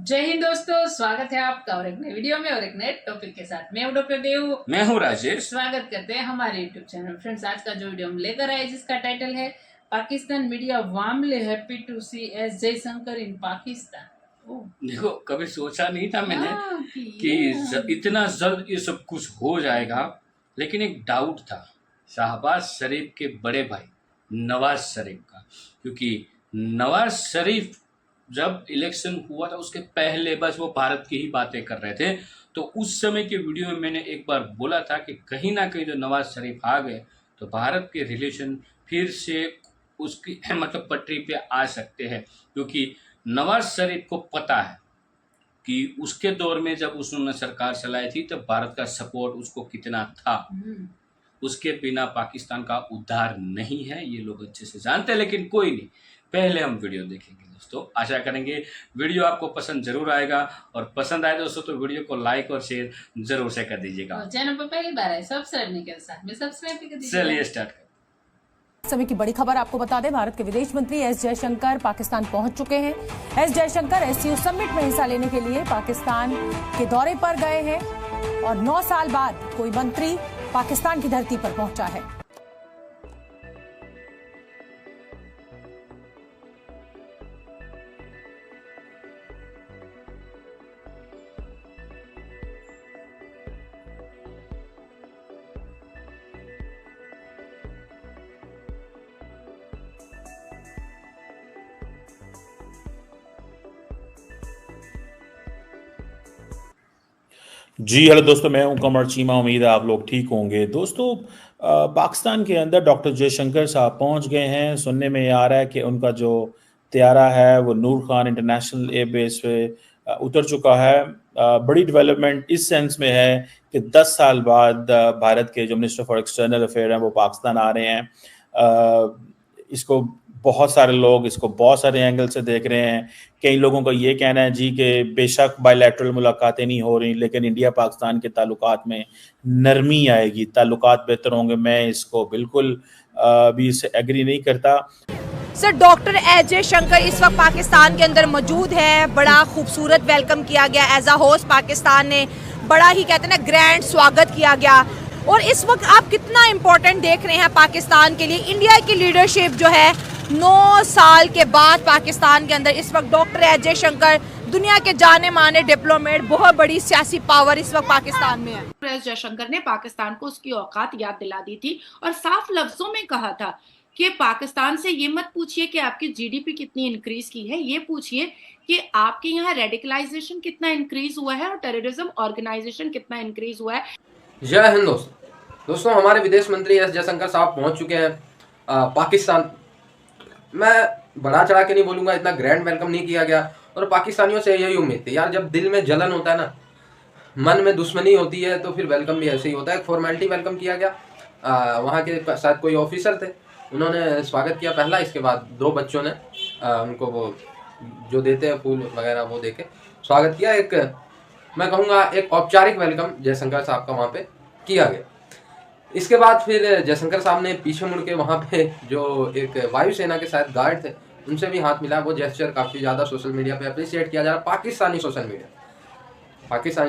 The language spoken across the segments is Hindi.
जय हिंद दोस्तों, स्वागत है आपका और एक नए वीडियो में और एक नए टॉपिक के साथ। मैं हूं डॉक्टर देव, मैं हूं राजेश। स्वागत करते हैं हमारे यूट्यूब चैनल। फ्रेंड्स, आज का जो वीडियो हम लेकर आए जिसका टाइटल है Pakistan media warmly happy to see S Jaishankar in Pakistan. देखो, कभी सोचा नहीं था मैंने कि इतना जल्द ये सब कुछ हो जाएगा, लेकिन एक डाउट था शहबाज शरीफ के बड़े भाई नवाज शरीफ का, क्योंकि नवाज शरीफ जब इलेक्शन हुआ था उसके पहले बस वो भारत की ही बातें कर रहे थे। तो उस समय के वीडियो में मैंने एक बार बोला था कि कहीं ना कहीं जो नवाज शरीफ आ गए तो भारत के रिलेशन फिर से उसकी मतलब पटरी पे आ सकते हैं, क्योंकि नवाज शरीफ को पता है कि उसके दौर में जब उसने सरकार चलाई थी तब भारत का सपोर्ट उसको कितना था। उसके बिना पाकिस्तान का उद्धार नहीं है, ये लोग अच्छे से जानते हैं। लेकिन कोई नहीं, पहले हम वीडियो देखेंगे दोस्तों। आशा करेंगे वीडियो आपको पसंद जरूर आएगा, और पसंद आए दोस्तों तो वीडियो को लाइक और शेयर जरूर से कर दीजिएगा। चैनल पर पहली बार है, सब्सक्राइब नहीं कर साथ में सब्सक्राइब भी कर दीजिएगा। चलिए स्टार्ट करें। समय की बड़ी खबर आपको बता दें, भारत के विदेश मंत्री एस जयशंकर पाकिस्तान पहुंच चुके हैं। एस जयशंकर एससीओ समिट में हिस्सा लेने के लिए पाकिस्तान के दौरे पर गए हैं और 9 साल बाद कोई मंत्री पाकिस्तान की धरती पर पहुंचा है। जी हेलो दोस्तों, मैं हूं कमर चीमा। उम्मीद है आप लोग ठीक होंगे। दोस्तों, पाकिस्तान के अंदर डॉक्टर जयशंकर साहब पहुंच गए हैं। सुनने में आ रहा है कि उनका जो त्यारा है वो नूर खान इंटरनेशनल एयरबेस पे उतर चुका है। बड़ी डेवलपमेंट इस सेंस में है कि 10 साल बाद भारत के जो मिनिस्टर फॉर एक्सटर्नल अफेयर हैं वो पाकिस्तान आ रहे हैं। इसको बहुत सारे लोग इसको बहुत सारे एंगल से देख रहे हैं। कई लोगों का ये कहना है जी कि बेशक बायलैटरल मुलाकातें नहीं हो रही, लेकिन इंडिया पाकिस्तान के ताल्लुकात में नरमी आएगी, ताल्लुकात बेहतर होंगे। मैं इसको बिल्कुल भी इससे एग्री नहीं करता। सर, डॉक्टर एस जयशंकर इस वक्त पाकिस्तान के अंदर मौजूद है। बड़ा खूबसूरत वेलकम किया गया एज अ होस्ट। पाकिस्तान ने बड़ा ही कहते हैं ना ग्रैंड स्वागत किया गया। और इस वक्त आप कितना इम्पोर्टेंट देख रहे हैं पाकिस्तान के लिए इंडिया की लीडरशिप जो है 9 साल के बाद पाकिस्तान के अंदर इस वक्त डॉक्टर एस जयशंकर दुनिया के जाने माने डिप्लोमेट, बहुत बड़ी सियासी पावर इस वक्त पाकिस्तान में है। एस जयशंकर ने पाकिस्तान को उसकी औकात याद दिला दी थी और साफ लफ्जों में कहा था कि पाकिस्तान से ये मत पूछिए कि आपकी जीडीपी कितनी इंक्रीज की है, ये पूछिए कि आपके यहाँ रेडिकलाइजेशन कितना इंक्रीज हुआ है और टेररिज्म ऑर्गेनाइजेशन कितना इंक्रीज हुआ है। जय हिंद दोस्तों, हमारे विदेश मंत्री एस जयशंकर साहब पहुंच चुके हैं पाकिस्तान। मैं बढ़ा चढ़ा के नहीं बोलूँगा, इतना ग्रैंड वेलकम नहीं किया गया। और पाकिस्तानियों से यही उम्मीद थी यार, जब दिल में जलन होता है ना, मन में दुश्मनी होती है, तो फिर वेलकम भी ऐसे ही होता है। एक फॉर्मेलिटी वेलकम किया गया। वहाँ के साथ कोई ऑफिसर थे, उन्होंने स्वागत किया पहला। इसके बाद 2 बच्चों ने उनको वो जो देते हैं फूल वगैरह वो देके स्वागत किया। एक मैं कहूँगा एक औपचारिक वेलकम जयशंकर साहब का वहाँ पे किया गया। इसके बाद फिर जयशंकर साहब ने पीछे मुड़ के वहाँ पे जो एक वायुसेना के साथ गार्ड थे उनसे भी हाथ मिला। वो जेस्चर काफ़ी ज़्यादा सोशल मीडिया पे अप्रिशिएट किया जा रहा है। पाकिस्तानी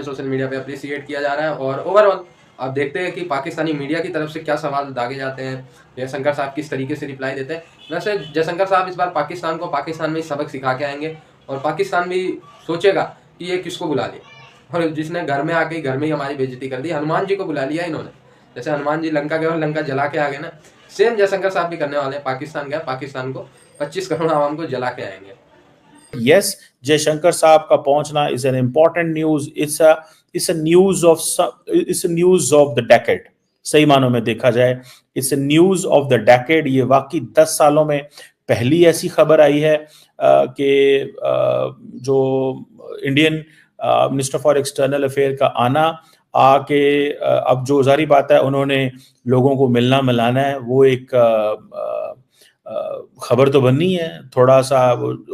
सोशल मीडिया पे अप्रिशिएट किया जा रहा है। और ओवरऑल आप देखते हैं कि पाकिस्तानी मीडिया की तरफ से क्या सवाल दागे जाते हैं, जयशंकर साहब किस तरीके से रिप्लाई देते हैं। वैसे जयशंकर साहब इस बार पाकिस्तान में सबक सिखा के आएंगे और पाकिस्तान भी सोचेगा कि ये किसको बुला लिया। और जिसने घर में आके घर में ही हमारी बेइज्जती कर दी, हनुमान जी को बुला लिया इन्होंने। जैसे हनुमान जी लंका गए और लंका जला के आ गए ना, सेम जयशंकर साहब भी करने वाले हैं। पाकिस्तान गए, पाकिस्तान को 25 करोड़ आवाम को जला के आएंगे। यस, जयशंकर साहब का पहुंचना is an important news. It's a news of the decade. सही मानों में देखा जाए it's a news of the decade. ये वाकई 10 सालों में पहली ऐसी खबर आई है कि जो Indian minister for external affair का आना आके अब जो जारी बात है उन्होंने लोगों को मिलना मिलाना है, वो एक खबर तो बननी है, थोड़ा सा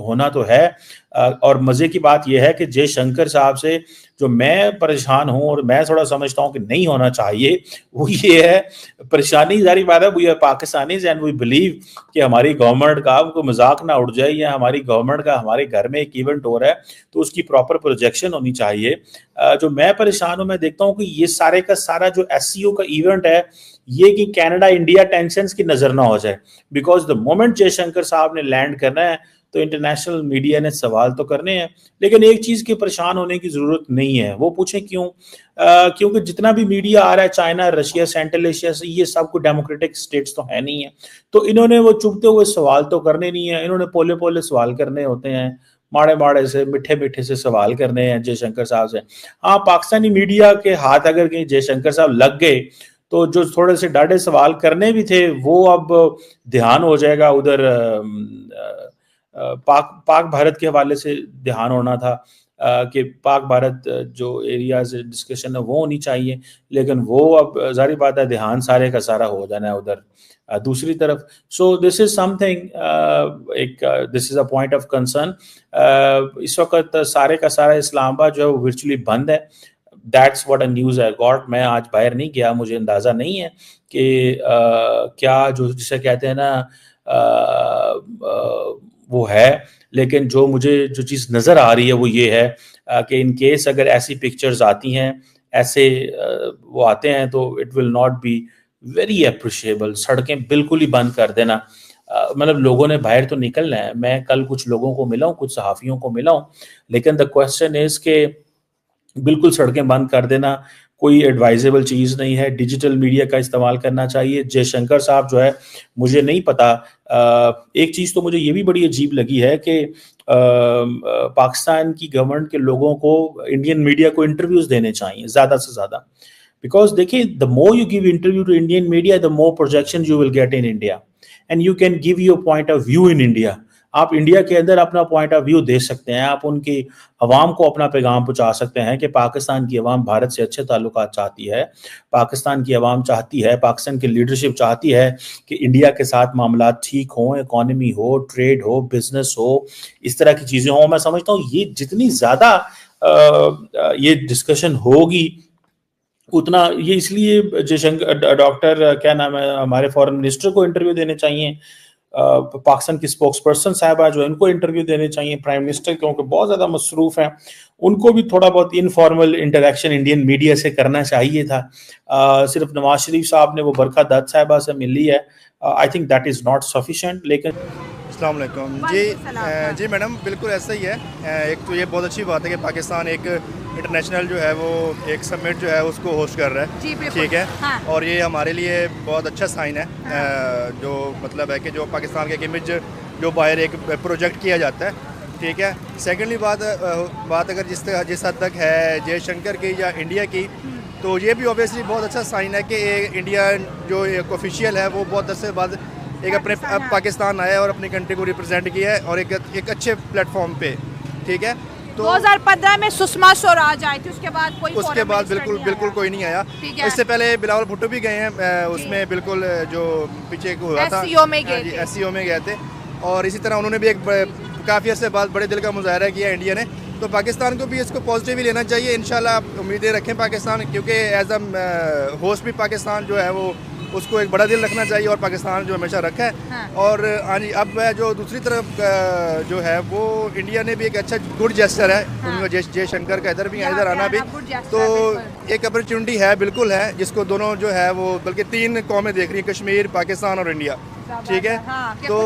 होना तो है। और मजे की बात यह है कि जयशंकर साहब से जो मैं परेशान हूं और मैं थोड़ा समझता हूं कि नहीं होना चाहिए, वो ये है, परेशानी जारी बात है, we are Pakistanis and we believe कि हमारी गवर्नमेंट का कोई मजाक ना उड़ जाए, या हमारी गवर्नमेंट का हमारे घर में एक इवेंट हो रहा है तो उसकी प्रॉपर प्रोजेक्शन होनी चाहिए। जो मैं परेशान हूं, मैं देखता हूं कि ये सारे का सारा जो एससीओ का इवेंट है, ये कि कनाडा इंडिया टेंशंस की नजर ना हो जाए, बिकॉज द मोमेंट जयशंकर साहब ने लैंड करना है तो इंटरनेशनल मीडिया ने सवाल तो करने हैं, लेकिन एक चीज की परेशान होने की जरूरत नहीं है। वो पूछें क्यों? क्योंकि जितना भी मीडिया आ रहा है, चाइना, रशिया, सेंट्रल एशिया से, ये सब को डेमोक्रेटिक स्टेट्स तो है नहीं है, तो इन्होंने वो चुभते हुए सवाल तो करने नहीं है, इन्होंने पोले पोले सवाल करने होते हैं, माड़े माड़े से, मीठे मीठे से सवाल करने हैं जयशंकर साहब से। हाँ, पाकिस्तानी मीडिया के हाथ अगर कहीं जयशंकर साहब लग गए तो जो थोड़े से डाढ़े सवाल करने भी थे वो अब ध्यान हो जाएगा उधर, पाक भारत के हवाले से ध्यान होना था, कि पाक भारत जो एरियाज डिस्कशन है वो होनी चाहिए, लेकिन वो अब जारी बात है ध्यान सारे का सारा हो जाना है उधर दूसरी तरफ। So this is something, this is a point of concern. इस वक्त सारे का सारा इस्लामाबाद जो है वो वर्चुअली बंद है। That's what a news I got. मैं आज बाहर नहीं गया, मुझे अंदाज़ा नहीं है कि क्या जो जिसे कहते हैं ना वो है, लेकिन जो मुझे जो चीज़ नज़र आ रही है वो ये है कि इन केस अगर ऐसी पिक्चर्स आती हैं, ऐसे वो आते हैं, तो it will not be very appreciable. सड़कें बिल्कुल ही बंद कर देना, मतलब लोगों ने बाहर तो निकलना है। मैं कल कुछ लोगों को मिला हूँ, कुछ सहाफ़ियों को मिला हूँ, लेकिन द क्वेश्चन इज़ के बिल्कुल सड़कें बंद कर देना कोई एडवाइजेबल चीज़ नहीं है। डिजिटल मीडिया का इस्तेमाल करना चाहिए। जयशंकर साहब जो है, मुझे नहीं पता, एक चीज़ तो मुझे ये भी बड़ी अजीब लगी है कि पाकिस्तान की गवर्नमेंट के लोगों को इंडियन मीडिया को इंटरव्यूज़ देने चाहिए ज़्यादा से ज़्यादा, बिकॉज देखिए, the more you give interview to Indian media, the more projection you will get in India and you can give your point of view in India. आप इंडिया के अंदर अपना पॉइंट ऑफ व्यू दे सकते हैं, आप उनकी अवाम को अपना पैगाम पहुंचा सकते हैं कि पाकिस्तान की अवाम भारत से अच्छे ताल्लुकात चाहती है, पाकिस्तान की अवाम चाहती है, पाकिस्तान की लीडरशिप चाहती है कि इंडिया के साथ मामला ठीक हों, इकॉनमी हो, ट्रेड हो, बिजनेस हो, इस तरह की चीज़ें हों। मैं समझता हूँ ये जितनी ज़्यादा ये डिस्कशन होगी उतना ये, इसलिए जयशंकर डॉक्टर क्या नाम है हमारे फॉरेन मिनिस्टर को इंटरव्यू देने चाहिए, पाकिस्तान की स्पोक्स पर्सन साहबा जो इनको इंटरव्यू देने चाहिए, प्राइम मिनिस्टर क्योंकि बहुत ज़्यादा मसरूफ़ हैं, उनको भी थोड़ा बहुत इनफॉर्मल इंटरेक्शन इंडियन मीडिया से करना चाहिए था। सिर्फ नवाज शरीफ साहब ने वो बरखा दत्त साहबा से मिल ली है, I think that is not sufficient. लेकिन अस्सलाम वालेकुम जी मैडम, बिल्कुल ऐसा ही है। एक तो ये बहुत अच्छी बात है कि पाकिस्तान एक इंटरनेशनल जो है वो एक समिट जो है उसको होस्ट कर रहा है, ठीक है। हाँ। और ये हमारे लिए बहुत अच्छा साइन है। हाँ। जो मतलब है कि जो पाकिस्तान का एक इमेज जो बाहर एक प्रोजेक्ट किया जाता है, ठीक है। सेकेंडली बात अगर जिस हद तक है जयशंकर की या इंडिया की, तो ये भी ऑब्वियसली बहुत अच्छा साइन है कि इंडिया जो एक ऑफिशियल है वो बहुत अरसे बाद एक अपने पाकिस्तान आया और अपनी कंट्री को रिप्रेजेंट किया है और एक अच्छे प्लेटफॉर्म पे, ठीक है। तो 2015 में सुषमा स्वराज आई थी, उसके बाद बिल्कुल कोई नहीं आया। इससे पहले बिलावल भुट्टो भी गए हैं, उसमें बिल्कुल जो पीछे को हुआ था SCO में गए थे, और इसी तरह उन्होंने भी एक काफ़ी अर्से बाद बड़े दिल का मुजाहरा किया इंडिया ने। तो पाकिस्तान को भी इसको पॉजिटिव ही लेना चाहिए। इंशाल्लाह उम्मीदें रखें पाकिस्तान, क्योंकि एज अ होस्ट भी पाकिस्तान जो है वो उसको एक बड़ा दिल रखना चाहिए और पाकिस्तान जो हमेशा रखा है। हाँ। और अब जो दूसरी तरफ जो है वो इंडिया ने भी एक अच्छा गुड जेस्चर है। हाँ। जयशंकर का इधर भी इधर आना भी तो एक अपॉर्चुनिटी है, बिल्कुल है, जिसको दोनों जो है वो बल्कि 3 कौमें देख रही हैं, कश्मीर, पाकिस्तान और इंडिया, ठीक है। हाँ, तो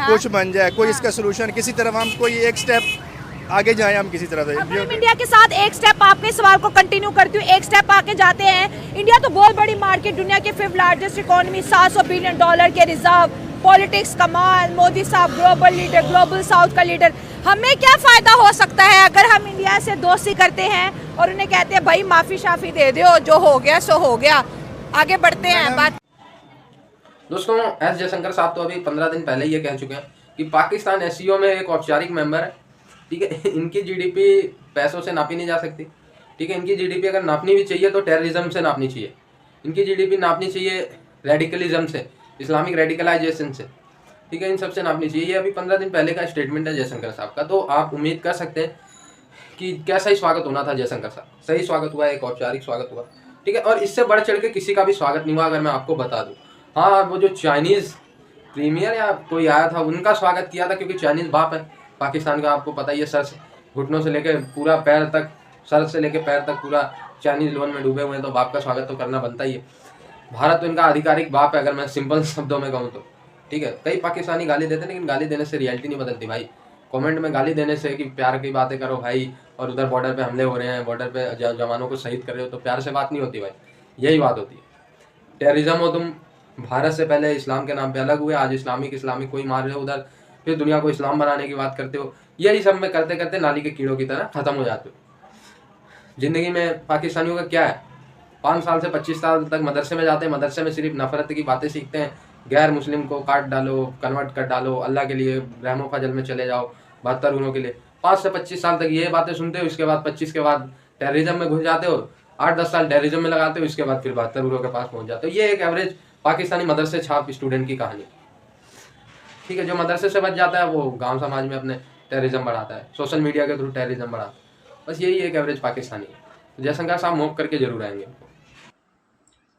कुछ बन जाए कोई इसका सोल्यूशन, किसी तरफ हम कोई एक स्टेप आगे जाएं हम किसी तरह से। इंडिया के साथ एक स्टेप आपके सवाल को कंटिन्यू करती हूँ, एक स्टेप आगे जाते हैं। इंडिया तो बहुत बड़ी मार्केट, दुनिया के 5th लार्जेस्ट इकोनॉमी, $700 बिलियन के रिजर्व, पॉलिटिक्स कमाल, मोदी साहब ग्लोबल लीडर, ग्लोबल साउथ का लीडर। हमें क्या फायदा हो सकता है अगर हम इंडिया से दोस्ती करते हैं और उन्हें कहते हैं भाई माफी शाफी दे दो, जो हो गया सो हो गया, आगे बढ़ते हैं। बात दोस्तों, एस जयशंकर साहब तो अभी 15 दिन पहले ये कह चुके हैं कि पाकिस्तान एससीओ में एक औपचारिक मेंबर है, ठीक है। इनकी जीडीपी पैसों से नापी नहीं जा सकती, ठीक है। इनकी जीडीपी अगर नापनी भी चाहिए तो टेररिज्म से नापनी चाहिए। इनकी जीडीपी नापनी चाहिए रेडिकलिज्म से, इस्लामिक रेडिकलाइजेशन से, ठीक है, इन सबसे नापनी चाहिए। ये अभी 15 दिन पहले का स्टेटमेंट है जयशंकर साहब का, तो आप उम्मीद कर सकते हैं कि कैसा ही स्वागत होना था जयशंकर साहब। सही स्वागत हुआ, एक औपचारिक स्वागत हुआ, ठीक है। और इससे बढ़ चढ़ के किसी का भी स्वागत नहीं हुआ, अगर मैं आपको बता दूं। हाँ, वो जो चाइनीज़ प्रीमियर या कोई आया था उनका स्वागत किया था, क्योंकि चाइनीज़ बाप है पाकिस्तान का, आपको पता ही है। सर से घुटनों से लेके पूरा पैर तक, सर से लेके पैर तक पूरा चाइनीज़ लोन में डूबे हुए हैं, तो बाप का स्वागत तो करना बनता ही है। भारत तो इनका आधिकारिक बाप है, अगर मैं सिंपल शब्दों में कहूँ तो, ठीक है। कई पाकिस्तानी गाली देते हैं, लेकिन गाली देने से रियलिटी नहीं बदलती भाई। कमेंट में गाली देने से कि प्यार की बातें करो भाई, और उधर बॉर्डर पे हमले हो रहे हैं, बॉर्डर पे जवानों को शहीद कर रहे हो, तो प्यार से बात नहीं होती भाई, यही बात होती है। टेररिज्म हो तुम, भारत से पहले इस्लाम के नाम पे अलग हुए, आज इस्लामिक कोई मार रहे हो उधर, फिर दुनिया को इस्लाम बनाने की बात करते हो। यही सब में करते करते नाली के कीड़ों की तरह खत्म हो जाते हो। जिंदगी में पाकिस्तानियों का क्या है, 5 साल से 25 साल तक मदरसे में जाते हैं, मदरसे में सिर्फ नफरत की बातें सीखते हैं, गैर मुस्लिम को काट डालो, कन्वर्ट कर डालो, अल्लाह के लिए रहमो फजल में चले जाओ, 72 गुणों के लिए। 5 से 25 साल तक ये बातें सुनते हो, इसके बाद 25 के बाद टेररिज्म में घुस जाते हो, 8-10 साल टेररिज्म में लगाते हो, इसके बाद फिर 72 गुणों के पास पहुंच जाते हो। ये एक एवरेज पाकिस्तानी मदरसे छाप स्टूडेंट की कहानी, ठीक है। जो मदरसे से बच जाता है वो गाँव समाज में अपने टेररिज्म बढ़ाता है, सोशल मीडिया के थ्रू टेररिज्म बढ़ाता है। बस यही एक एवरेज पाकिस्तानी है। तो जयशंकर साहब मूव करके जरूर आएंगे।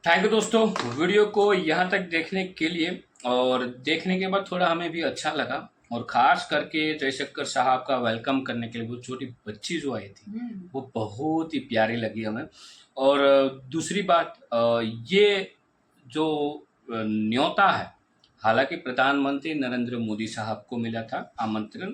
थैंक यू दोस्तों, वीडियो को यहाँ तक देखने के लिए, और देखने के बाद थोड़ा हमें भी अच्छा लगा, और ख़ास करके जयशंकर साहब का वेलकम करने के लिए वो छोटी बच्ची जो आई थी वो बहुत ही प्यारी लगी हमें। और दूसरी बात, ये जो न्योता है, हालांकि प्रधानमंत्री नरेंद्र मोदी साहब को मिला था आमंत्रण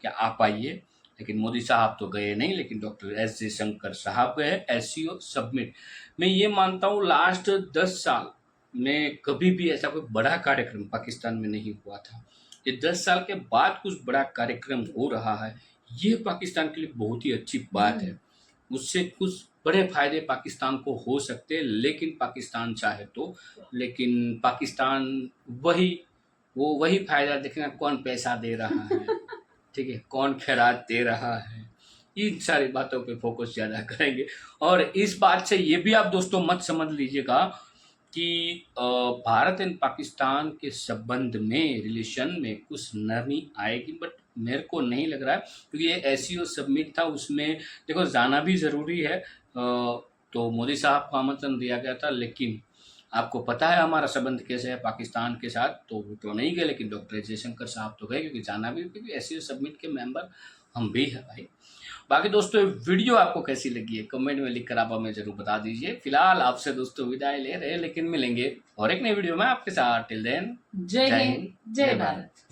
कि आप आइए, लेकिन मोदी साहब तो गए नहीं, लेकिन डॉक्टर एस जयशंकर साहब गए SCO समिट। मैं ये मानता हूँ लास्ट 10 साल में कभी भी ऐसा कोई बड़ा कार्यक्रम पाकिस्तान में नहीं हुआ था। ये 10 साल के बाद कुछ बड़ा कार्यक्रम हो रहा है, ये पाकिस्तान के लिए बहुत ही अच्छी बात है। उससे कुछ बड़े फायदे पाकिस्तान को हो सकते हैं, लेकिन पाकिस्तान चाहे तो, लेकिन पाकिस्तान वही फायदा देखना, कौन पैसा दे रहा है, ठीक है, कौन खैरात दे रहा है, इन सारी बातों पे फोकस ज़्यादा करेंगे। और इस बात से ये भी आप दोस्तों मत समझ लीजिएगा कि भारत एंड पाकिस्तान के संबंध में, रिलेशन में कुछ नरमी आएगी, बट मेरे को नहीं लग रहा है, क्योंकि ये SCO समिट था, उसमें देखो जाना भी ज़रूरी है। तो मोदी साहब को आमंत्रण दिया गया था, लेकिन आपको पता है हमारा संबंध कैसे है पाकिस्तान के साथ, तो वो तो नहीं गए, लेकिन डॉक्टर जयशंकर साहब तो गए, क्योंकि जाना भी, क्योंकि SCO समिट के मेंबर हम भी हैं भाई। बाकी दोस्तों वीडियो आपको कैसी लगी है कमेंट में लिखकर आप हमें जरूर बता दीजिए। फिलहाल आपसे दोस्तों विदाई ले रहे हैं, लेकिन मिलेंगे और एक नई वीडियो में आपके साथ। टिल देन, जय हिंद, जय भारत।